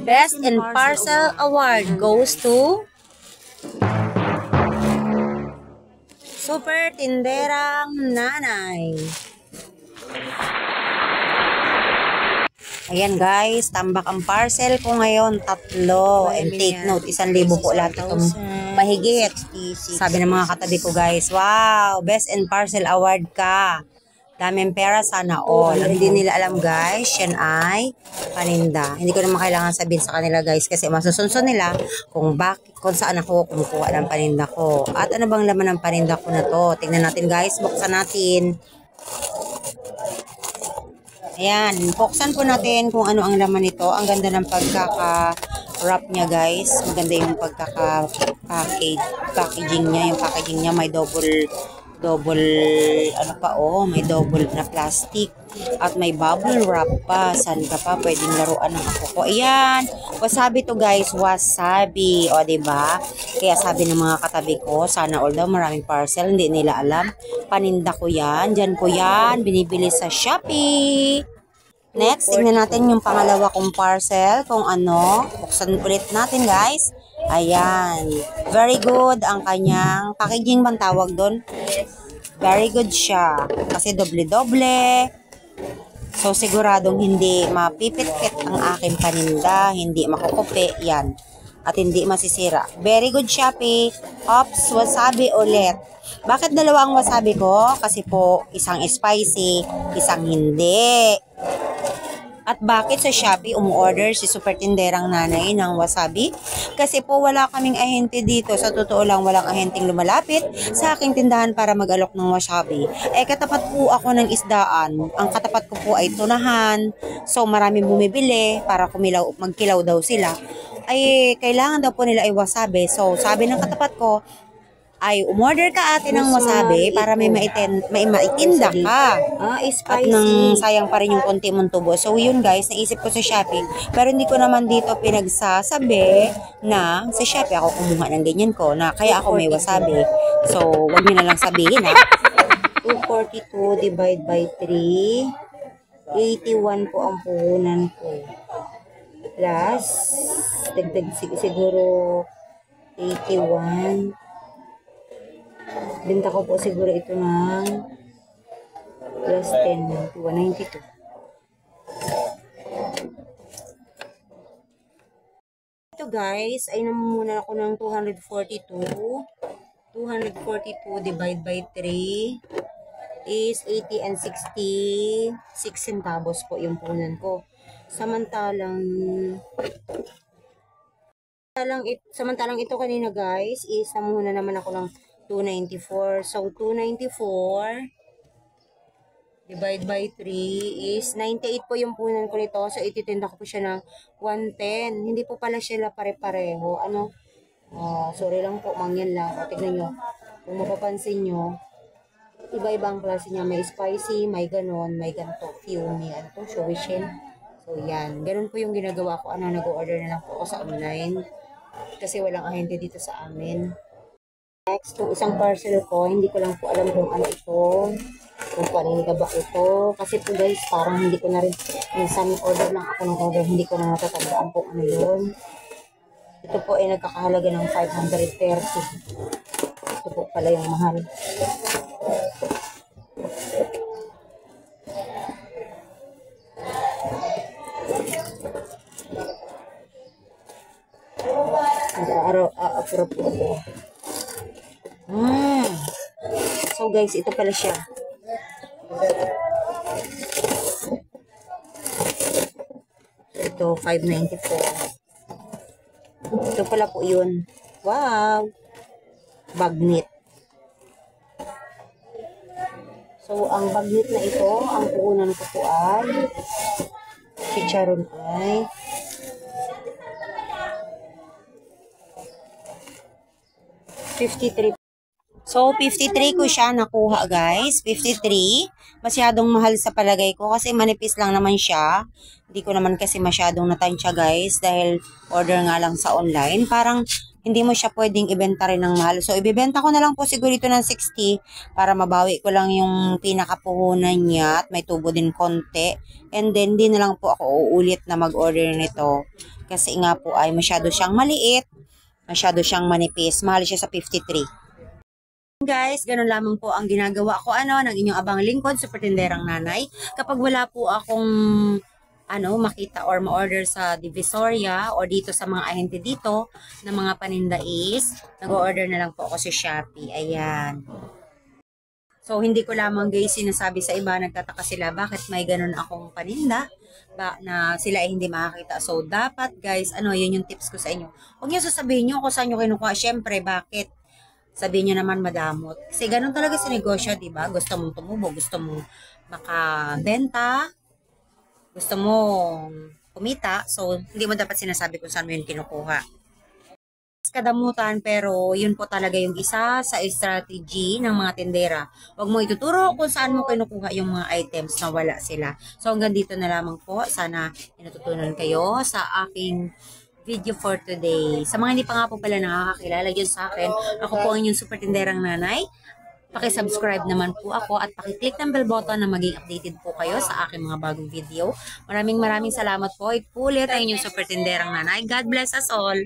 Best in Parcel Award goes to Super Tinderang Nanay. Ayan guys, tambak ang parcel ko ngayon, 3. And take note, 1,000 po lahat itong mahigit. Sabi ng mga katabi ko guys, wow, Best in Parcel Award ka. Daming pera, sana all. Ang hindi nila alam guys, yan ay paninda. Hindi ko naman kailangan sabihin sa kanila guys kasi masusunod nila kung saan ako kumukuha ng paninda ko. At ano bang laman ng paninda ko na to? Tingnan natin guys, buksan natin. Ayan, buksan po natin kung ano ang laman nito. Ang ganda ng pagkaka-wrap niya guys. Maganda yung packaging niya. Yung packaging niya may double ano pa may double na plastic. At may bubble wrap pa. Saan ka pa pwedeng laruan ng ako ko. Ayan, wasabi to guys. Wasabi. O diba? Kaya sabi ng mga katabi ko, sana all daw maraming parcel. Hindi nila alam. Paninda ko yan. Diyan ko yan. Binibili sa Shopee. Next, tingnan natin yung pangalawa kong parcel. Kung ano. Buksan ulit natin guys. Ayan. Very good ang kanyang packaging bang tawag doon. Very good siya. Kasi doble-doble. So, siguradong hindi mapipit-pit ang aking paninda. Hindi makukupi. Yan. At hindi masisira. Very good Shopee. Ops, wasabi ulit. Bakit dalawa ang wasabi ko? Kasi po, isang spicy, isang hindi. At bakit sa Shopee umuorder si Super Tinderang Nanay ng wasabi? Kasi po wala kaming ahente dito. Sa totoo lang, walang ahenteng lumalapit sa aking tindahan para mag-alok ng wasabi. Katapat po ako ng isdaan. Ang katapat ko po ay tunahan. So maraming bumibili para magkilaw daw sila. Kailangan daw po nila ay wasabi. So sabi ng katapat ko, ay umorder ka ate ng wasabi para may maitinda ka. At nang sayang pa rin yung konti mong tubo. So yun guys, naisip ko sa Shopee. Pero hindi ko naman dito pinagsasabi na sa Shopee ako kumuha ng ganyan ko. Na kaya ako may wasabi. So wag nyo na lang sabihin ha. 242 divide by 3. 81 po ang puhunan ko. Plus, dagdag siguro 81. Binta ko po siguro ito ng plus 10, 192. Ito guys, ay namumuna ako ng 242. 242 divide by 3 is 80 and 66 centavos po yung punan ko. Samantalang ito kanina guys, is namuna naman ako ng 294. So, 294 divide by 3 is 98 po yung punan ko nito. So, ititinda ko po siya ng 110. Hindi po pala sila pare-pareho. Sorry lang po, mangyan lang. Tignan nyo. Kung mapapansin nyo, iba-ibang klase niya. May spicy, may ganon, may ganito, fuming, showishin. So, yan. Ganon po yung ginagawa ko. Nag-order na lang po ako sa online. Kasi walang ahente dito sa amin. Next, yung isang parcel ko, hindi ko lang po alam kung ano ito. Kung paninda ba ito. Kasi po guys, parang hindi ko na rin, minsan order lang ako ng order, hindi ko na natatandaan po ano yun. Ito po ay nagkakahalaga ng 530. Ito po pala yung mahal. Nag-approve po ako. So guys, ito pala siya. Ito, 594. Ito pala po yun. Wow! Bagnet. So, ang bagnet na ito, ang puunan ko po ay chicharon ay 53. So, 53 ko siya nakuha, guys. 53. Masyadong mahal sa palagay ko kasi manipis lang naman siya. Hindi ko naman kasi masyadong natansya, guys. Dahil order nga lang sa online. Parang hindi mo siya pwedeng ibenta rin ng mahal. So, ibibenta ko na lang po siguro ito ng 60 para mabawi ko lang yung pinakapuhunan niya at may tubo din konti. And then, di na lang po ako uulit na mag-order nito. Kasi nga po ay masyado siyang maliit, masyado siyang manipis. Mahal siya sa 53. Guys, ganun lamang po ang ginagawa ko ng inyong abang lingkod, super tinderang nanay. Kapag wala po akong makita or ma-order sa Divisoria or dito sa mga ahente dito ng mga paninda is, nag-order na lang po ako sa Shopee. Ayan. So, hindi ko lamang guys sinasabi sa iba, nagtataka sila bakit may ganun akong paninda na sila ay hindi makakita. So, dapat guys, yun yung tips ko sa inyo. Huwag niyo sasabihin nyo kung saan nyo kinukuha. Siyempre, bakit? Sabihin nyo naman madamot. Kasi ganun talaga sa negosyo, di ba? Gusto mong tumubo, gusto mong makabenta, gusto mong kumita. So, hindi mo dapat sinasabi kung saan mo yun kinukuha. Kadamutan, pero yun po talaga yung isa sa strategy ng mga tindera. Huwag mo ituturo kung saan mo kinukuha yung mga items na wala sila. So, hanggang dito na lamang po. Sana natutunan kayo sa aking video for today. Sa mga hindi pa nga po pala nakakakilala dyan sa akin, ako po ang inyong super tinderang nanay. Paki-subscribe naman po ako at paki-click ng bell button na maging updated po kayo sa aking mga bagong video. Maraming salamat po. Itulit ang inyong super tinderang nanay. God bless us all.